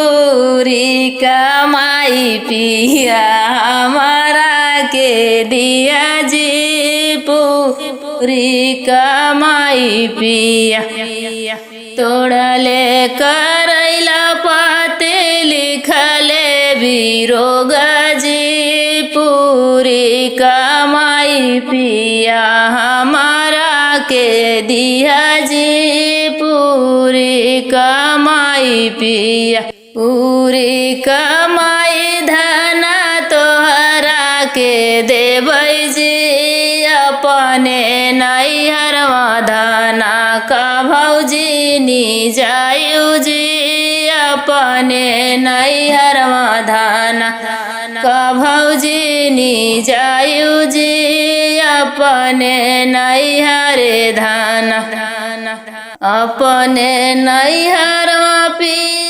पूरी कमाई पिया हमारा के दिया जी पूरी कमाई पिया तोड़ले करैला पाते लिखले बिरोग जी पूरी कमाई पिया हमारा के दिया जी पूरी कमाई पिया पूरी कमाई धना तोहरा के देबै जी अपने नैहर धना का भौजी नी जायु जी अपने नैहर धना का भौजी नी जायु जी अपने नैहर धना अपने नैहर पिया